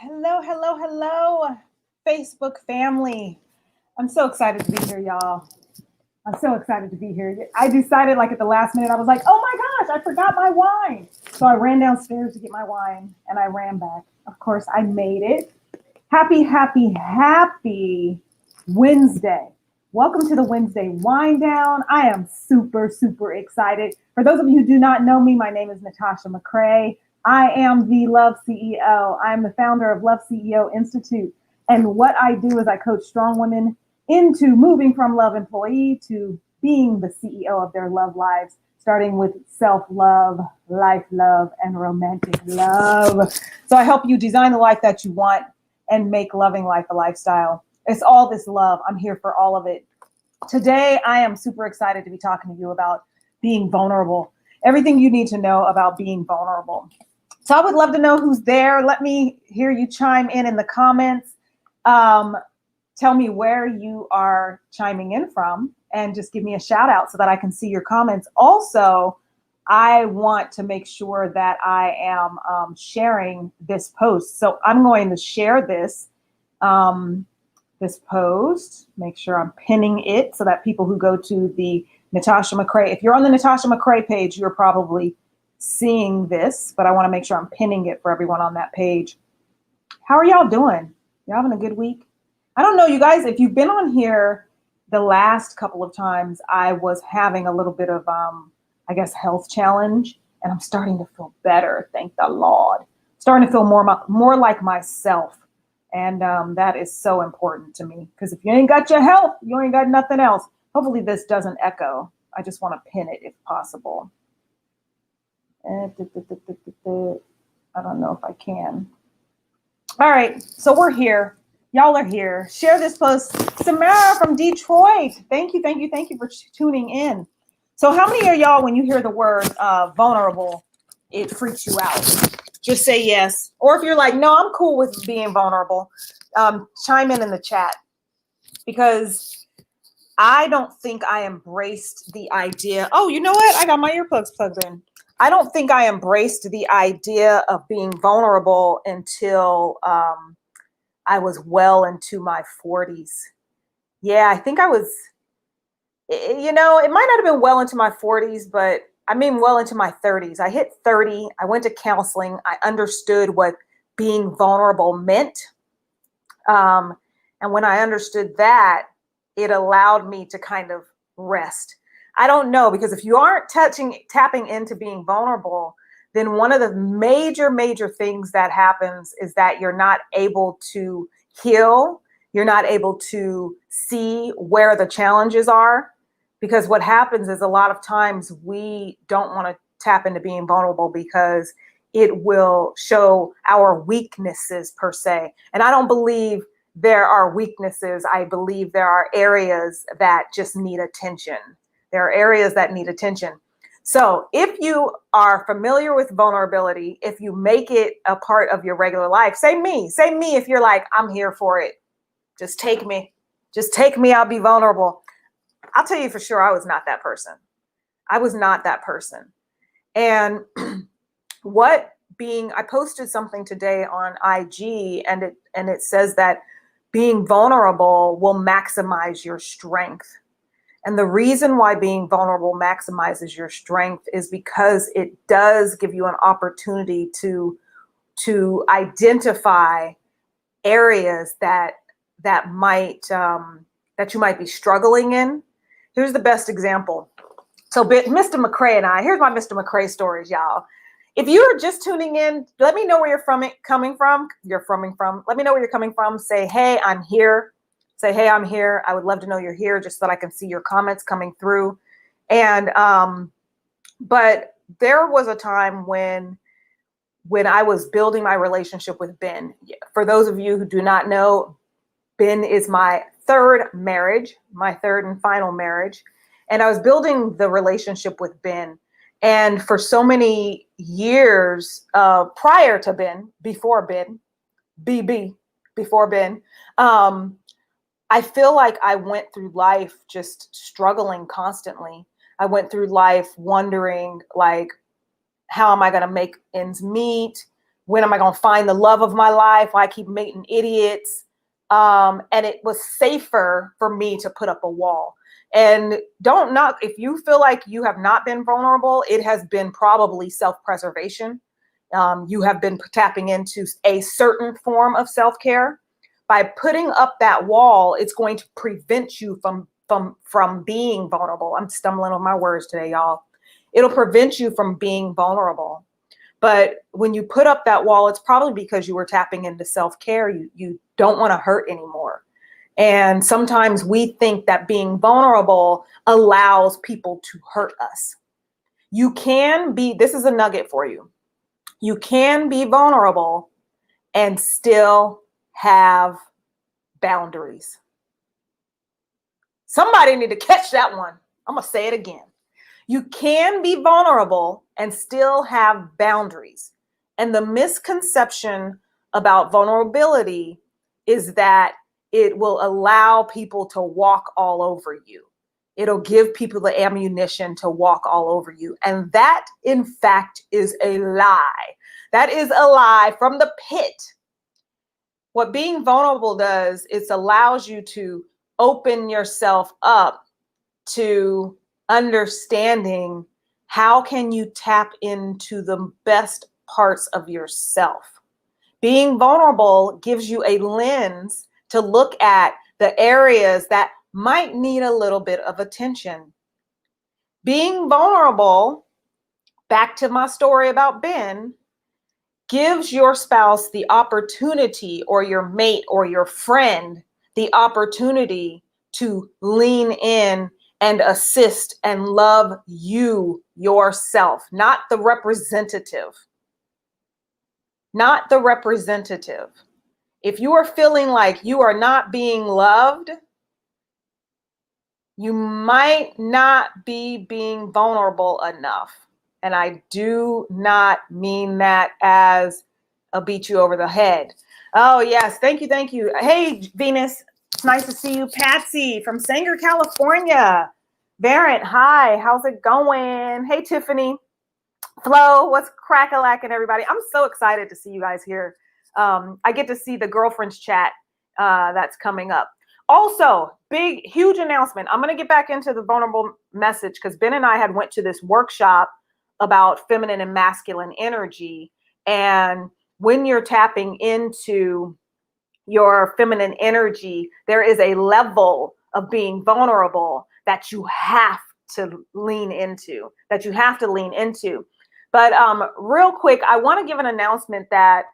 Hello, hello, hello, Facebook family. I'm so excited to be here, y'all. I'm so excited to be here. I decided, like, at the last minute, I was like, oh my gosh, I forgot my wine. So I ran downstairs to get my wine and I ran back. Of course, I made it. Happy, happy, happy Wednesday. Welcome to the Wednesday Wind Down. I am super, super excited. For those of you who do not know me, my name is Natasha McCray. I am the Love CEO. I'm the founder of Love CEO Institute. And what I do is I coach strong women into moving from love employee to being the CEO of their love lives, starting with self love, life love, and romantic love. So I help you design the life that you want and make loving life a lifestyle. It's all this love. I'm here for all of it. Today, I am super excited to be talking to you about being vulnerable, everything you need to know about being vulnerable. So I would love to know who's there. Let me hear you chime in the comments. Tell me where you are chiming in from and just give me a shout out so that I can see your comments. Also, I want to make sure that I am sharing this post. So I'm going to share this post, make sure I'm pinning it so that people who go to the Natasha McCray, if you're on the Natasha McCray page, you're probably seeing this, but I want to make sure I'm pinning it for everyone on that page. How are y'all doing? You having a good week? I don't know, you guys, if you've been on here the last couple of times, I was having a little bit of, health challenge, and I'm starting to feel better. Thank the Lord. Starting to feel more like myself. And that is so important to me, because if you ain't got your health, you ain't got nothing else. Hopefully this doesn't echo. I just want to pin it if possible. I don't know if I can. All right, so we're here. Y'all are here. Share this post. Samara from Detroit. Thank you for tuning in. So how many of y'all, when you hear the word vulnerable, it freaks you out? Just say yes. Or if you're like, no, I'm cool with being vulnerable, chime in the chat. Because I don't think I embraced the idea. Oh, you know what? I got my earplugs plugged in. I don't think I embraced the idea of being vulnerable until I was well into my 40s. Yeah, I think I was, it might not have been well into my 40s, but I mean, well into my 30s. I hit 30. I went to counseling. I understood what being vulnerable meant. And when I understood that, it allowed me to kind of rest. I don't know, because if you aren't tapping into being vulnerable, then one of the major things that happens is that you're not able to heal. You're not able to see where the challenges are, because what happens is a lot of times we don't want to tap into being vulnerable because it will show our weaknesses per se. And I don't believe there are weaknesses. I believe there are areas that just need attention. There are areas that need attention. So if you are familiar with vulnerability, if you make it a part of your regular life, say me if you're like, I'm here for it. Just take me, I'll be vulnerable. I'll tell you for sure, I was not that person. And I posted something today on IG, and it says that being vulnerable will maximize your strength. And the reason why being vulnerable maximizes your strength is because it does give you an opportunity to identify areas that you might be struggling in. Here's the best example. So Mr. McCray and here's my Mr. McCray stories, y'all. If you're just tuning in, let me know where you're coming from. Let me know where you're coming from. Say, hey, I'm here. I would love to know you're here, just so that I can see your comments coming through. And but there was a time when I was building my relationship with Ben. For those of you who do not know, Ben is my third and final marriage. And I was building the relationship with Ben. And for so many years prior to Ben, before Ben, I feel like I went through life just struggling constantly. I went through life wondering, like, how am I going to make ends meet? When am I going to find the love of my life? Why I keep making idiots? And it was safer for me to put up a wall. And don't knock, if you feel like you have not been vulnerable, it has been probably self-preservation. You have been tapping into a certain form of self-care. By putting up that wall, it's going to prevent you from being vulnerable. I'm stumbling on my words today, y'all. It'll prevent you from being vulnerable. But when you put up that wall, it's probably because you were tapping into self-care. You don't want to hurt anymore. And sometimes we think that being vulnerable allows people to hurt us. You can be, this is a nugget for you. You can be vulnerable and still have boundaries. Somebody need to catch that one. I'm going to say it again. You can be vulnerable and still have boundaries. And the misconception about vulnerability is that it will allow people to walk all over you. It'll give people the ammunition to walk all over you. And that, in fact, is a lie. That is a lie from the pit. What being vulnerable does, it allows you to open yourself up to understanding how can you tap into the best parts of yourself. Being vulnerable gives you a lens to look at the areas that might need a little bit of attention. Being vulnerable, back to my story about Ben, gives your spouse the opportunity, or your mate or your friend, the opportunity to lean in and assist and love you yourself, not the representative. Not the representative. If you are feeling like you are not being loved, you might not be being vulnerable enough. And I do not mean that as a beat you over the head. Oh, yes. Thank you. Thank you. Hey, Venus. It's nice to see you. Patsy from Sanger, California. Barrett, hi. How's it going? Hey, Tiffany. Flo, what's crack-a-lacking, everybody? I'm so excited to see you guys here. I get to see the girlfriends chat that's coming up. Also, big, huge announcement. I'm going to get back into the vulnerable message because Ben and I had went to this workshop about feminine and masculine energy. And when you're tapping into your feminine energy, there is a level of being vulnerable that you have to lean into, But real quick, I want to give an announcement that,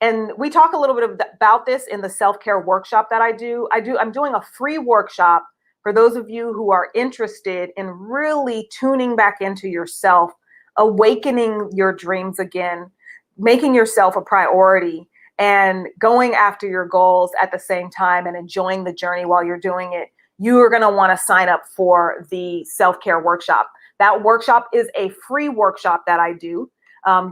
and we talk a little bit about this in the self-care workshop that I'm doing a free workshop for those of you who are interested in really tuning back into yourself, awakening your dreams again, making yourself a priority, and going after your goals at the same time and enjoying the journey while you're doing it. You are going to want to sign up for the self-care workshop. That workshop is a free workshop that I do.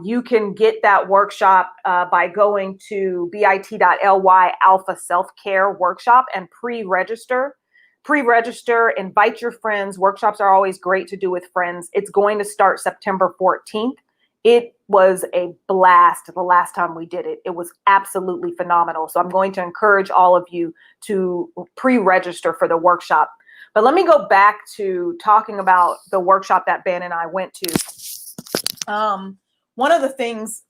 You can get that workshop by going to bit.ly Alpha Self-Care Workshop and pre-register. Invite your friends. Workshops are always great to do with friends. It's going to start September 14th. It was a blast the last time we did it. It was absolutely phenomenal. So I'm going to encourage all of you to pre-register for the workshop. But let me go back to talking about the workshop that Ben and I went to. One of the things,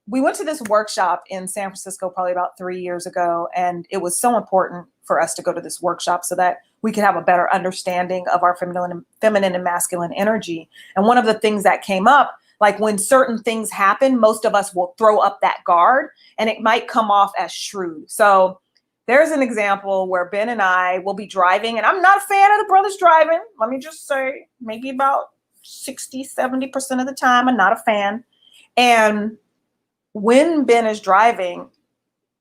we went to this workshop in San Francisco probably about 3 years ago, and it was so important for us to go to this workshop so that we could have a better understanding of our feminine and masculine energy. And one of the things that came up, like when certain things happen, most of us will throw up that guard and it might come off as shrewd. So there's an example where Ben and I will be driving, and I'm not a fan of the brothers driving. Let me just say, maybe about 60-70% of the time, I'm not a fan. And when Ben is driving,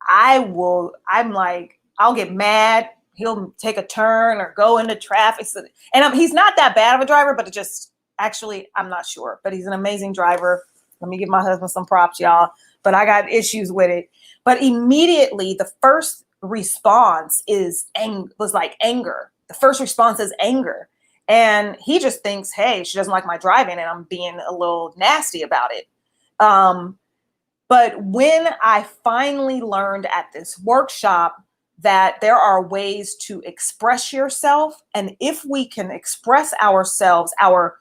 I'll get mad. He'll take a turn or go into traffic. And he's not that bad of a driver, but actually, I'm not sure, but he's an amazing driver. Let me give my husband some props, y'all. But I got issues with it. But immediately, the first response was like anger. The first response is anger. And he just thinks, hey, she doesn't like my driving and I'm being a little nasty about it. But when I finally learned at this workshop that there are ways to express yourself, and if we can express ourselves, our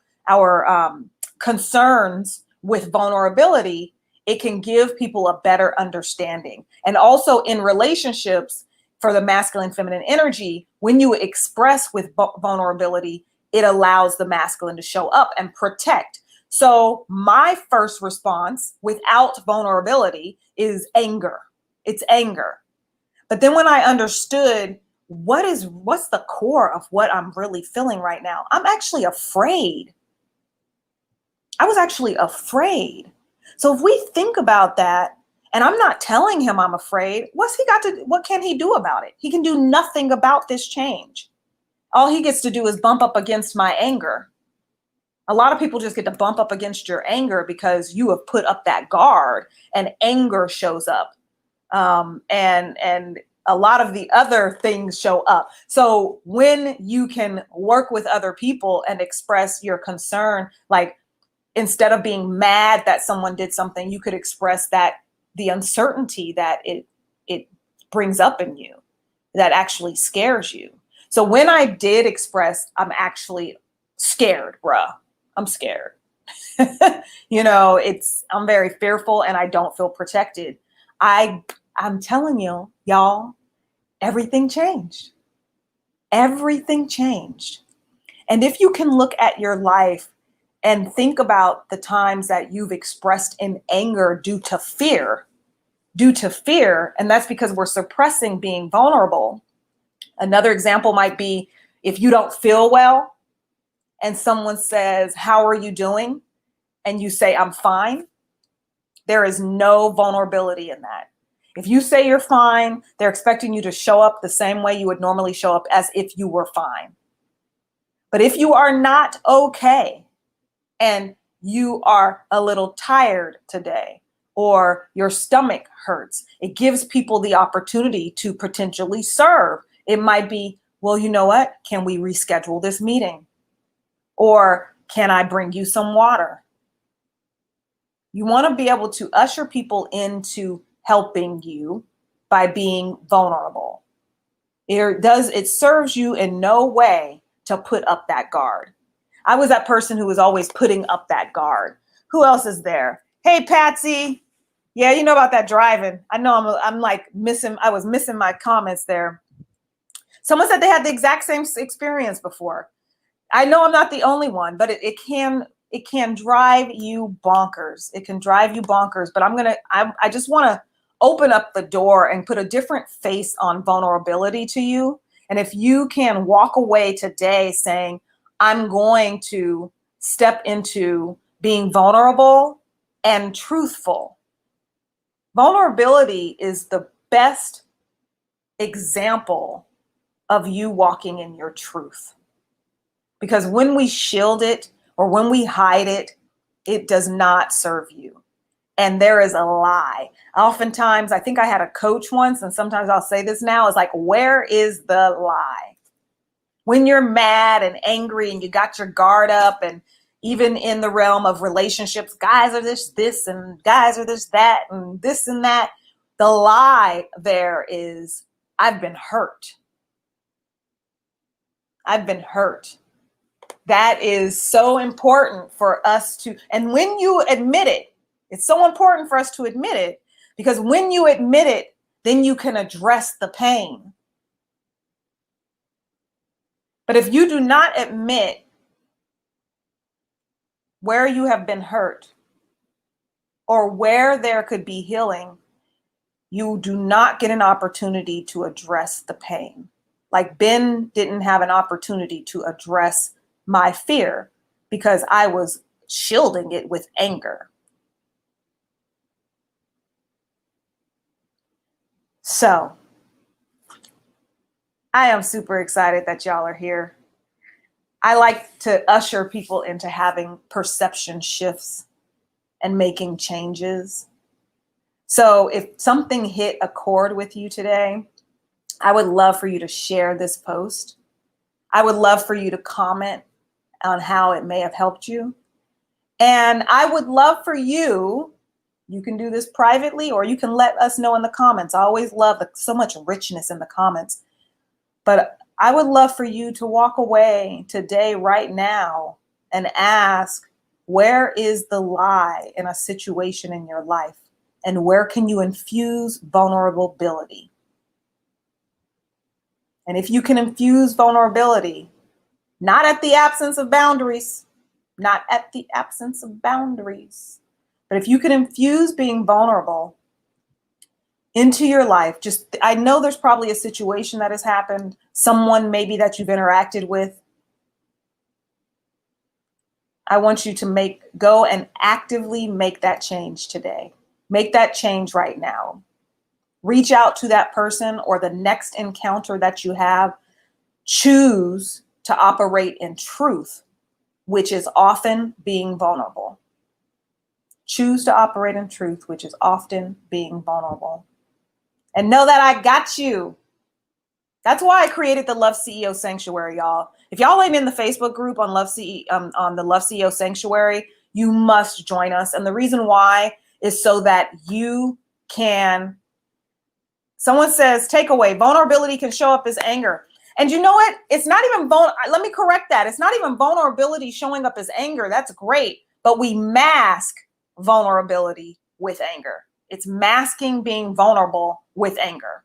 concerns with vulnerability, it can give people a better understanding. And also in relationships for the masculine feminine energy, when you express with vulnerability, it allows the masculine to show up and protect. So my first response without vulnerability is anger. It's anger. But then when I understood what's the core of what I'm really feeling right now, I'm actually afraid. I was actually afraid. So if we think about that, and I'm not telling him I'm afraid, what can he do about it? He can do nothing about this change. All he gets to do is bump up against my anger. A lot of people just get to bump up against your anger because you have put up that guard and anger shows up. And a lot of the other things show up. So when you can work with other people and express your concern, like instead of being mad that someone did something, you could express that the uncertainty that it brings up in you that actually scares you. So when I did express, I'm actually scared, bruh. I'm scared. I'm very fearful and I don't feel protected. I'm telling you, y'all, everything changed. Everything changed. And if you can look at your life and think about the times that you've expressed in anger due to fear, and that's because we're suppressing being vulnerable. Another example might be if you don't feel well and someone says, "How are you doing?" and you say, "I'm fine." There is no vulnerability in that. If you say you're fine, they're expecting you to show up the same way you would normally show up as if you were fine. But if you are not okay and you are a little tired today or your stomach hurts, it gives people the opportunity to potentially serve. It might be, well, you know what? Can we reschedule this meeting? Or can I bring you some water? You want to be able to usher people into helping you by being vulnerable. It serves you in no way to put up that guard. I was that person who was always putting up that guard. Who else is there? Hey, Patsy. Yeah, you know about that driving. I know I'm like missing. I was missing my comments there. Someone said they had the exact same experience before. I know I'm not the only one, but it can drive you bonkers. It can drive you bonkers. But I just want to open up the door and put a different face on vulnerability to you. And if you can walk away today saying, I'm going to step into being vulnerable and truthful. Vulnerability is the best example of you walking in your truth. Because when we shield it or when we hide it, it does not serve you. And there is a lie. Oftentimes, I think I had a coach once, and sometimes I'll say this now, is like, where is the lie? When you're mad and angry and you got your guard up, and even in the realm of relationships, guys are this, and guys are that, and this and that. The lie there is, I've been hurt. I've been hurt. That is so important for us to, and when you admit it, it's so important for us to admit it, because when you admit it, then you can address the pain. But if you do not admit where you have been hurt or where there could be healing, you do not get an opportunity to address the pain. Like Ben didn't have an opportunity to address my fear because I was shielding it with anger. So I am super excited that y'all are here. I like to usher people into having perception shifts and making changes. So if something hit a chord with you today, I would love for you to share this post. I would love for you to comment on how it may have helped you. And I would love for you You can do this privately, or you can let us know in the comments. I always love so much richness in the comments. But I would love for you to walk away today, right now, and ask, where is the lie in a situation in your life? And where can you infuse vulnerability? And if you can infuse vulnerability, not at the absence of boundaries, not at the absence of boundaries, but if you can infuse being vulnerable into your life, I know there's probably a situation that has happened, someone maybe that you've interacted with. I want you to go and actively make that change today. Make that change right now. Reach out to that person or the next encounter that you have. Choose to operate in truth, which is often being vulnerable. Choose to operate in truth, which is often being vulnerable. And know that I got you. That's why I created the Love CEO Sanctuary, y'all. If y'all ain't in the Facebook group on on the Love CEO Sanctuary, you must join us. And the reason why is so that you can, someone says, takeaway, vulnerability can show up as anger. And you know what? It's not even, let me correct that. It's not even vulnerability showing up as anger. That's great. But we mask vulnerability with anger. It's masking being vulnerable with anger.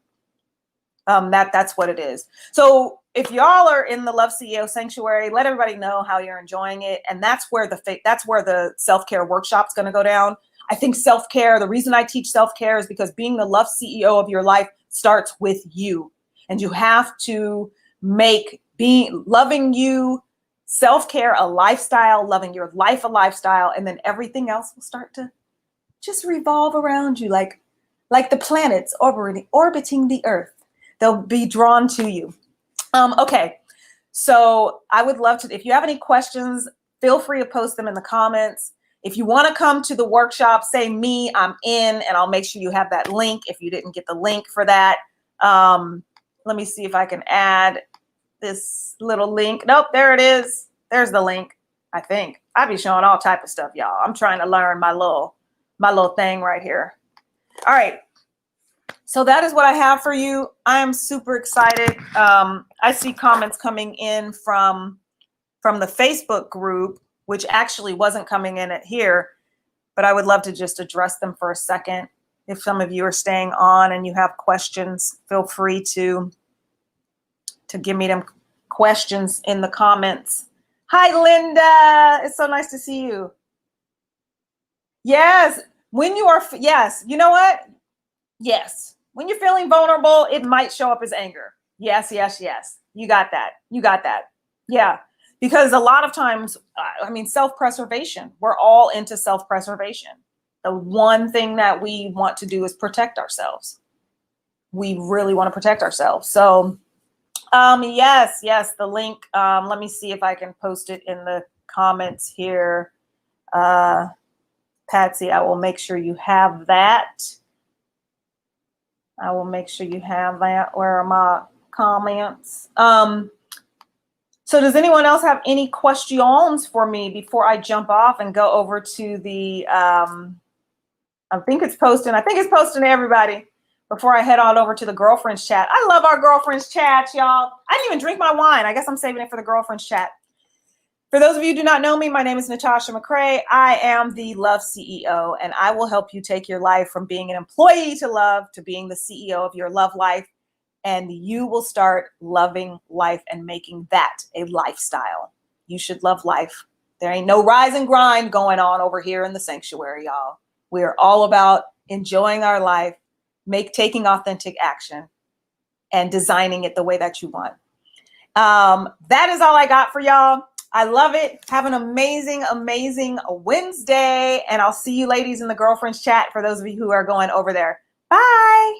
That's what it is. So if y'all are in the Love CEO Sanctuary, let everybody know how you're enjoying it. And that's where the self-care workshop's going to go down. I think self-care, the reason I teach self-care is because being the Love CEO of your life starts with you. And you have to make loving you, self-care a lifestyle, loving your life a lifestyle, and then everything else will start to just revolve around you like the planets orbiting the earth. They'll be drawn to you. Okay, so I would love to, if you have any questions, feel free to post them in the comments. If you want to come to the workshop, say me, I'm in, and I'll make sure you have that link if you didn't get the link for that. Let me see if I can add this little link. Nope, there it is. There's the link, I think. I be showing all type of stuff, y'all. I'm trying to learn my little thing right here. All right. So that is what I have for you. I am super excited. I see comments coming in from the Facebook group, which actually wasn't coming in at here, but I would love to just address them for a second. If some of you are staying on and you have questions, feel free to give me them questions in the comments. Hi, Linda. It's so nice to see you. Yes. Yes. You know what? Yes. When you're feeling vulnerable, it might show up as anger. Yes, yes, yes. You got that. You got that. Yeah. Because a lot of times, self-preservation, we're all into self-preservation. The one thing that we want to do is protect ourselves. We really want to protect ourselves. So, yes, the link. Let me see if I can post it in the comments here. Patsy, I will make sure you have that. I will make sure you have that. Where are my comments? So does anyone else have any questions for me before I jump off and go over to the, I think it's posting to everybody before I head on over to the girlfriends chat. I love our girlfriends chat, y'all. I didn't even drink my wine. I guess I'm saving it for the girlfriends chat. For those of you who do not know me, my name is Natasha McCray. I am the Love CEO, and I will help you take your life from being an employee to love to being the CEO of your love life. And you will start loving life and making that a lifestyle. You should love life. There ain't no rise and grind going on over here in the sanctuary, y'all. We are all about enjoying our life, taking authentic action, and designing it the way that you want. That is all I got for y'all. I love it. Have an amazing, amazing Wednesday. And I'll see you ladies in the girlfriends chat for those of you who are going over there. Bye.